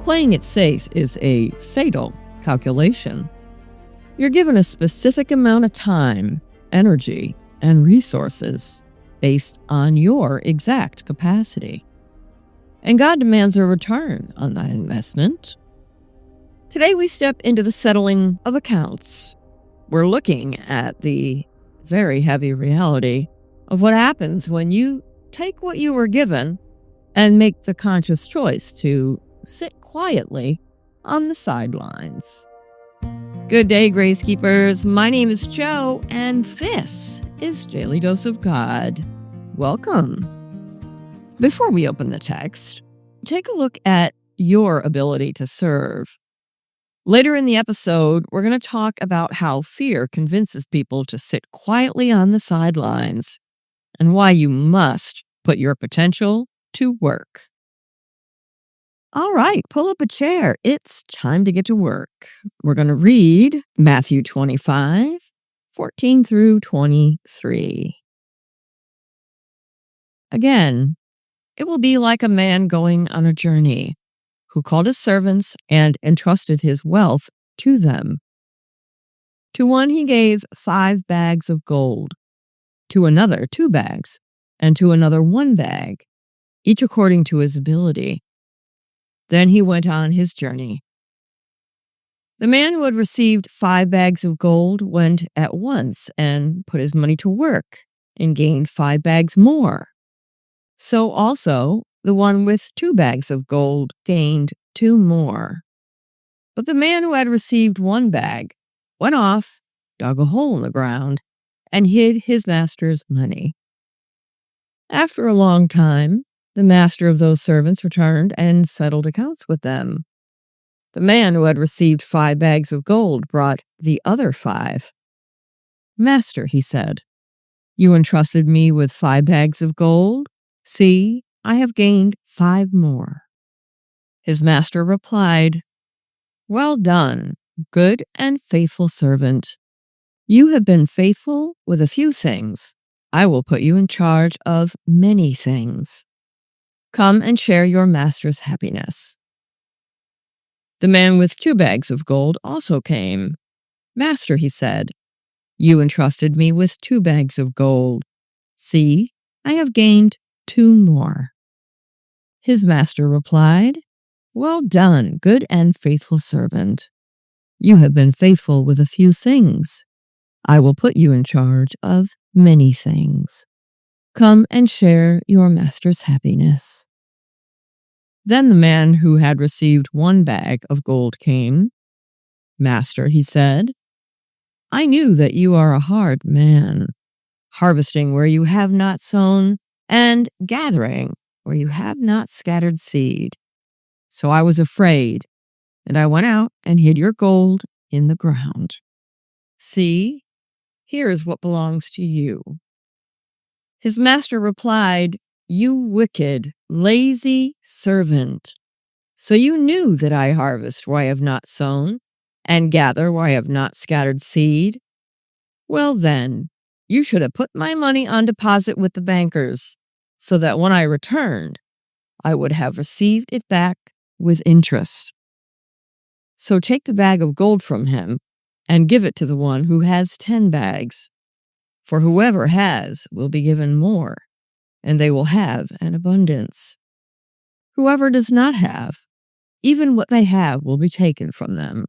Playing it safe is a fatal calculation. You're given a specific amount of time, energy, and resources based on your exact capacity. And God demands a return on that investment. Today we step into the settling of accounts. We're looking at the very heavy reality of what happens when you take what you were given and make the conscious choice to sit quietly on the sidelines. Good day, Grace Keepers. My name is Joe, and this is Daily Dose of God. Welcome. Before we open the text, take a look at your ability to serve. Later in the episode, we're going to talk about how fear convinces people to sit quietly on the sidelines and why you must put your potential to work. All right, pull up a chair. It's time to get to work. We're going to read Matthew 25, 14 through 23. Again, it will be like a man going on a journey who called his servants and entrusted his wealth to them. To one he gave 5 bags of gold, to another 2 bags, and to another 1 bag, each according to his ability. Then he went on his journey. The man who had received 5 bags of gold went at once and put his money to work and gained 5 bags more. So also the one with 2 bags of gold gained 2 more. But the man who had received 1 bag went off, dug a hole in the ground, and hid his master's money. After a long time, the master of those servants returned and settled accounts with them. The man who had received 5 bags of gold brought the other 5. "Master," he said, "you entrusted me with 5 bags of gold. See, I have gained 5 more." His master replied, "Well done, good and faithful servant. You have been faithful with a few things. I will put you in charge of many things. Come and share your master's happiness." The man with 2 bags of gold also came. "Master," he said, "you entrusted me with 2 bags of gold. See, I have gained 2 more." His master replied, "Well done, good and faithful servant. You have been faithful with a few things. I will put you in charge of many things. Come and share your master's happiness." Then the man who had received 1 bag of gold came. "Master," he said, "I knew that you are a hard man, harvesting where you have not sown and gathering where you have not scattered seed. So I was afraid, and I went out and hid your gold in the ground. See, here is what belongs to you." His master replied, "You wicked, lazy servant. So you knew that I harvest where I have not sown and gather where I have not scattered seed? Well then, you should have put my money on deposit with the bankers, so that when I returned, I would have received it back with interest. So take the bag of gold from him and give it to the one who has 10 bags. For whoever has will be given more, and they will have an abundance. Whoever does not have, even what they have will be taken from them.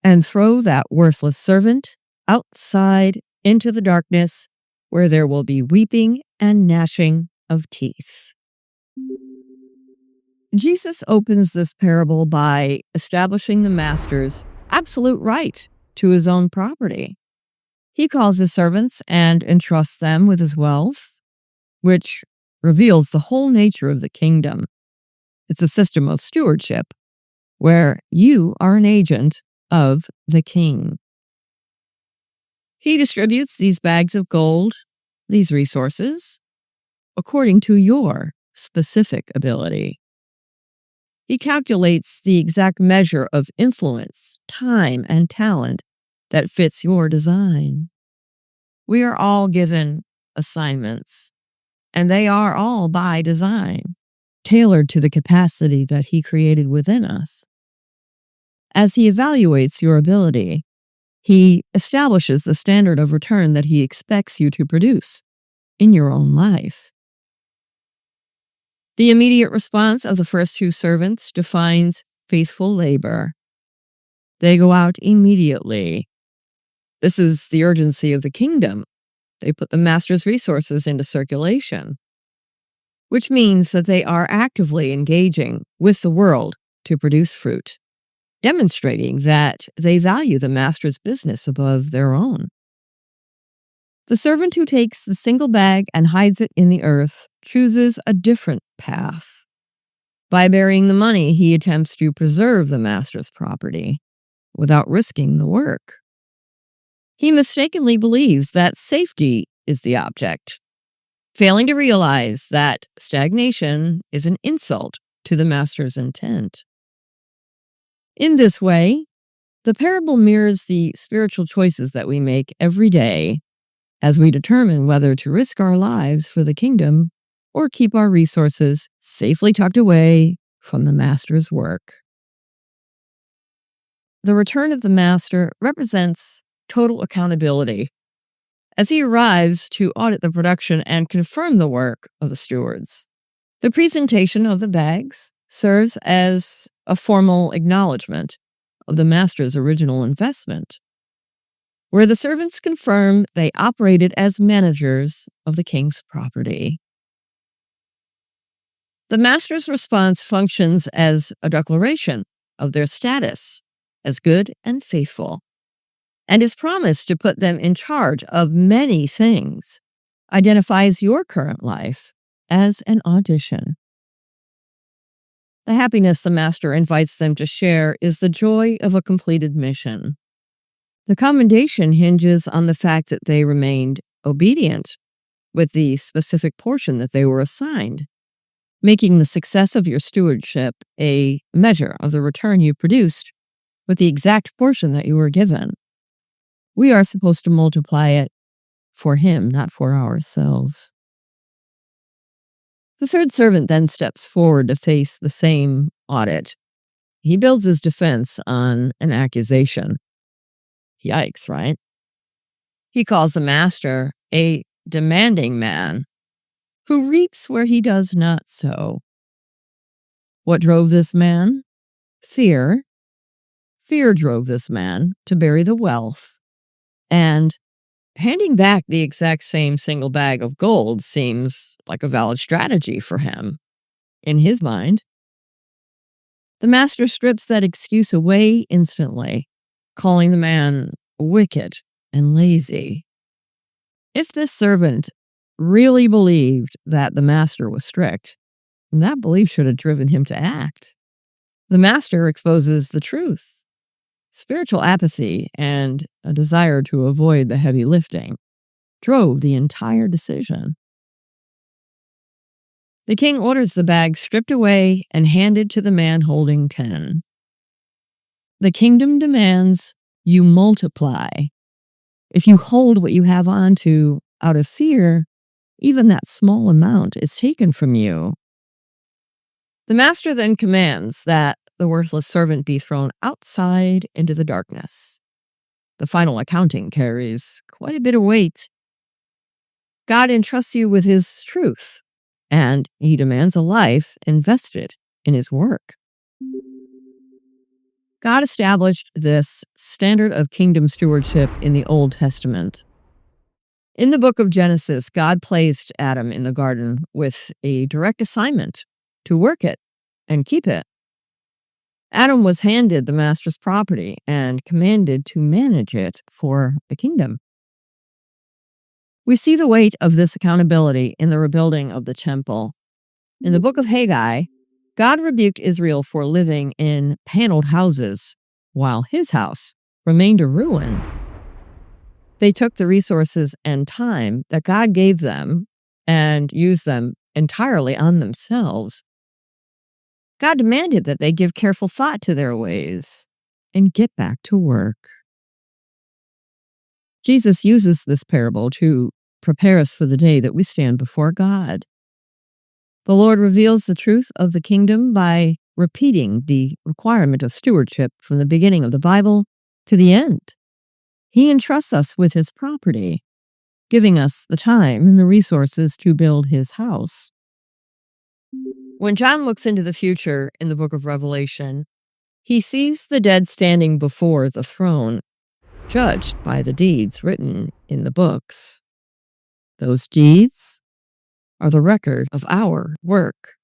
And throw that worthless servant outside into the darkness, where there will be weeping and gnashing of teeth." Jesus opens this parable by establishing the master's absolute right to his own property. He calls his servants and entrusts them with his wealth, which reveals the whole nature of the kingdom. It's a system of stewardship where you are an agent of the king. He distributes these bags of gold, these resources, according to your specific ability. He calculates the exact measure of influence, time, and talent that fits your design. We are all given assignments, and they are all by design tailored to the capacity that He created within us. As He evaluates your ability, He establishes the standard of return that He expects you to produce in your own life. The immediate response of the first two servants defines faithful labor. They go out immediately. This is the urgency of the kingdom. They put the master's resources into circulation, which means that they are actively engaging with the world to produce fruit, demonstrating that they value the master's business above their own. The servant who takes the single bag and hides it in the earth chooses a different path. By burying the money, he attempts to preserve the master's property without risking the work. He mistakenly believes that safety is the object, failing to realize that stagnation is an insult to the master's intent. In this way, the parable mirrors the spiritual choices that we make every day as we determine whether to risk our lives for the kingdom or keep our resources safely tucked away from the master's work. The return of the master represents total accountability as he arrives to audit the production and confirm the work of the stewards. The presentation of the bags serves as a formal acknowledgement of the master's original investment, where the servants confirm they operated as managers of the king's property. The master's response functions as a declaration of their status as good and faithful, and his promise to put them in charge of many things identifies your current life as an audition. The happiness the master invites them to share is the joy of a completed mission. The commendation hinges on the fact that they remained obedient with the specific portion that they were assigned, making the success of your stewardship a measure of the return you produced with the exact portion that you were given. We are supposed to multiply it for Him, not for ourselves. The third servant then steps forward to face the same audit. He builds his defense on an accusation. Yikes, right? He calls the master a demanding man who reaps where he does not sow. What drove this man? Fear. Fear drove this man to bury the wealth, and handing back the exact same single bag of gold seems like a valid strategy for him. In his mind, the master strips that excuse away instantly, calling the man wicked and lazy. If this servant really believed that the master was strict, that belief should have driven him to act. The master exposes the truth. Spiritual apathy and a desire to avoid the heavy lifting drove the entire decision. The king orders the bag stripped away and handed to the man holding 10. The kingdom demands you multiply. If you hold what you have on to out of fear, even that small amount is taken from you. The master then commands that the worthless servant be thrown outside into the darkness. The final accounting carries quite a bit of weight. God entrusts you with His truth, and He demands a life invested in His work. God established this standard of kingdom stewardship in the Old Testament. In the book of Genesis, God placed Adam in the garden with a direct assignment to work it and keep it. Adam was handed the master's property and commanded to manage it for the kingdom. We see the weight of this accountability in the rebuilding of the temple. In the book of Haggai, God rebuked Israel for living in paneled houses while His house remained a ruin. They took the resources and time that God gave them and used them entirely on themselves. God demanded that they give careful thought to their ways and get back to work. Jesus uses this parable to prepare us for the day that we stand before God. The Lord reveals the truth of the kingdom by repeating the requirement of stewardship from the beginning of the Bible to the end. He entrusts us with his property, giving us the time and the resources to build his house. When John looks into the future in the book of Revelation, he sees the dead standing before the throne, judged by the deeds written in the books. Those deeds are the record of our work.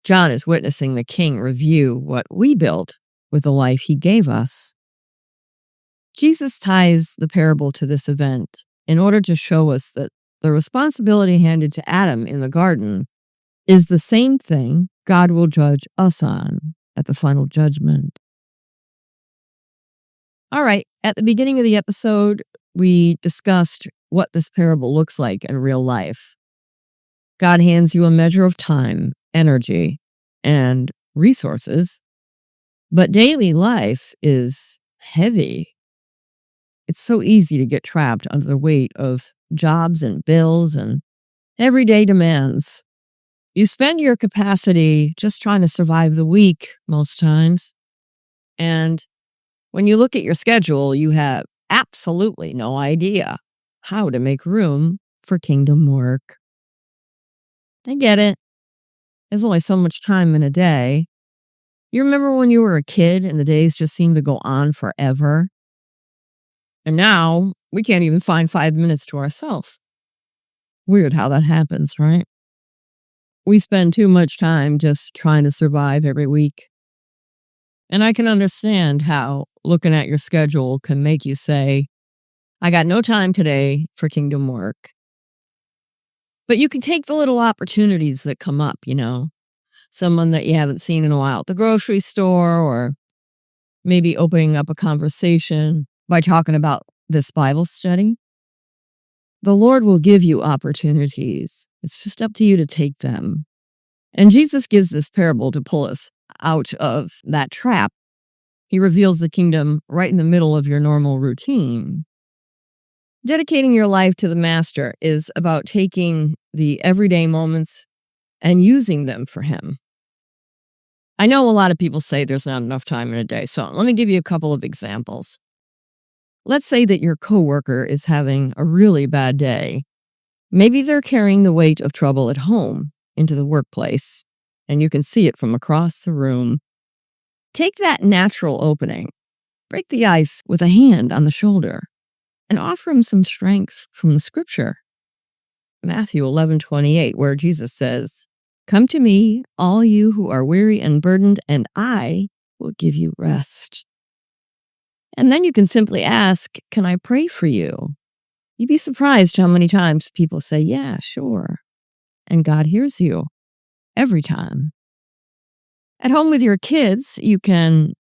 John is witnessing the king review what we built with the life he gave us. Jesus ties the parable to this event in order to show us that the responsibility handed to Adam in the garden is the same thing God will judge us on at the final judgment. All right, at the beginning of the episode, we discussed what this parable looks like in real life. God hands you a measure of time, energy, and resources, but daily life is heavy. It's so easy to get trapped under the weight of jobs and bills and everyday demands. You spend your capacity just trying to survive the week most times. And when you look at your schedule, you have absolutely no idea how to make room for kingdom work. I get it. There's only so much time in a day. You remember when you were a kid and the days just seemed to go on forever? And now we can't even find 5 minutes to ourselves. Weird how that happens, right? We spend too much time just trying to survive every week. And I can understand how looking at your schedule can make you say, I got no time today for kingdom work. But you can take the little opportunities that come up, someone that you haven't seen in a while at the grocery store, or maybe opening up a conversation by talking about this Bible study. The Lord will give you opportunities. It's just up to you to take them. And Jesus gives this parable to pull us out of that trap. He reveals the kingdom right in the middle of your normal routine. Dedicating your life to the Master is about taking the everyday moments and using them for him. I know a lot of people say there's not enough time in a day, so let me give you a couple of examples. Let's say that your coworker is having a really bad day. Maybe they're carrying the weight of trouble at home into the workplace, and you can see it from across the room. Take that natural opening, break the ice with a hand on the shoulder, and offer him some strength from the scripture. Matthew 11:28, where Jesus says, "Come to me, all you who are weary and burdened, and I will give you rest." And then you can simply ask, "Can I pray for you?" You'd be surprised how many times people say, "Yeah, sure." And God hears you every time. At home with your kids, you can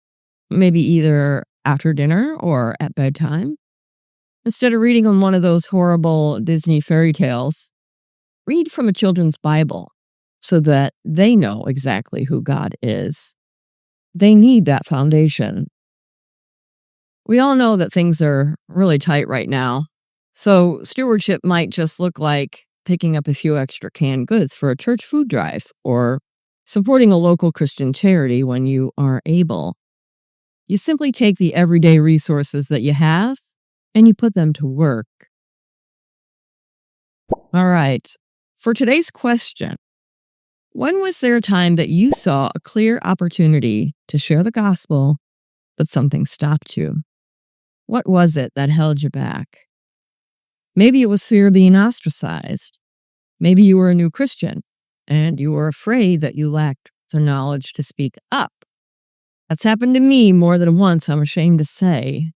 maybe either after dinner or at bedtime, instead of reading them one of those horrible Disney fairy tales, read from a children's Bible so that they know exactly who God is. They need that foundation. We all know that things are really tight right now. So stewardship might just look like picking up a few extra canned goods for a church food drive or supporting a local Christian charity when you are able. You simply take the everyday resources that you have and you put them to work. All right. For today's question, when was there a time that you saw a clear opportunity to share the gospel, but something stopped you? What was it that held you back? Maybe it was fear of being ostracized. Maybe you were a new Christian and you were afraid that you lacked the knowledge to speak up. That's happened to me more than once, I'm ashamed to say.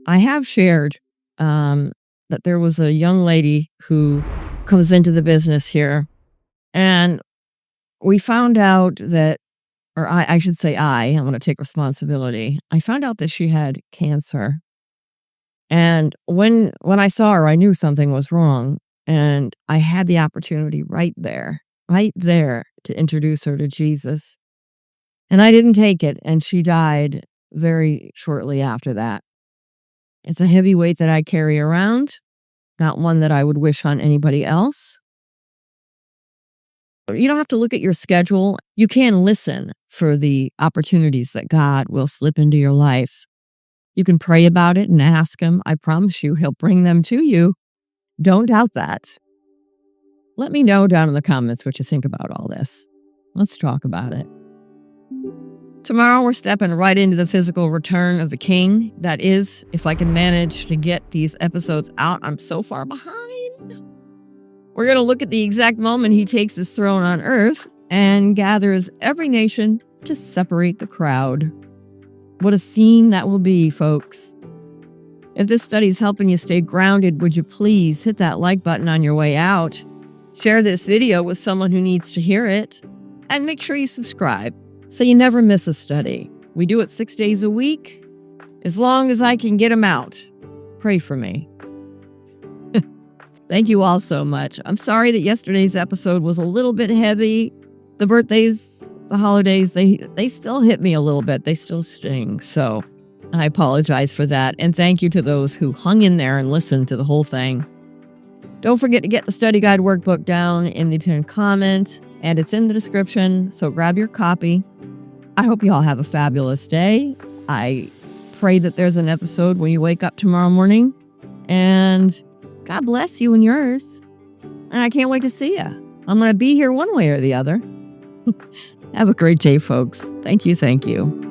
I have shared that there was a young lady who comes into the business here, and we found out that, or I should say I'm going to take responsibility. I found out that she had cancer. And when I saw her, I knew something was wrong. And I had the opportunity right there to introduce her to Jesus. And I didn't take it, and she died very shortly after that. It's a heavy weight that I carry around, not one that I would wish on anybody else. You don't have to look at your schedule. You can listen for the opportunities that God will slip into your life. You can pray about it and ask Him. I promise you, He'll bring them to you. Don't doubt that. Let me know down in the comments what you think about all this. Let's talk about it. Tomorrow, we're stepping right into the physical return of the king. That is, if I can manage to get these episodes out. I'm so far behind. We're going to look at the exact moment he takes his throne on earth and gathers every nation to separate the crowd. What a scene that will be, folks. If this study is helping you stay grounded, would you please hit that like button on your way out? Share this video with someone who needs to hear it. And make sure you subscribe so you never miss a study. We do it 6 days a week, as long as I can get them out. Pray for me. Thank you all so much. I'm sorry that yesterday's episode was a little bit heavy. The birthdays, the holidays, they still hit me a little bit. They still sting. So I apologize for that. And thank you to those who hung in there and listened to the whole thing. Don't forget to get the study guide workbook down in the pinned comment, and it's in the description. So grab your copy. I hope you all have a fabulous day. I pray that there's an episode when you wake up tomorrow morning. And God bless you and yours. And I can't wait to see you. I'm going to be here one way or the other. Have a great day, folks. Thank you. Thank you.